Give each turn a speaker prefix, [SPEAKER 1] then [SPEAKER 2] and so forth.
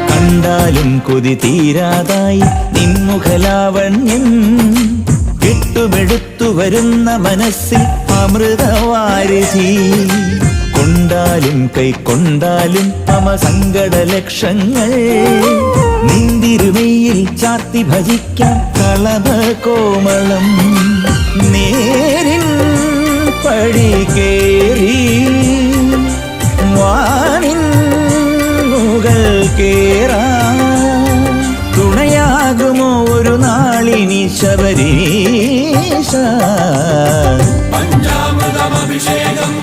[SPEAKER 1] കണ്ടാലും കൊതി തീരാതായി നിൻമുഖലാവണ്യം കെട്ടുമെടുത്തു വരുന്ന മനസ്സിൽ അമൃതവാരിധി കൊണ്ടാലും കൈക്കൊണ്ടാലും മമ സങ്കട ലക്ഷങ്ങൾ നിന്തിരുമയിൽ ചാർത്തി ഭജിക്കാം കളഭ കോമളം നേരിൻ പടി കേറി വാനിൻ മുകൾ കേറാ തുണയാകുമോ ഒരു നാളിനി ശബരീശ
[SPEAKER 2] പഞ്ചാമൃതമഭിഷേകം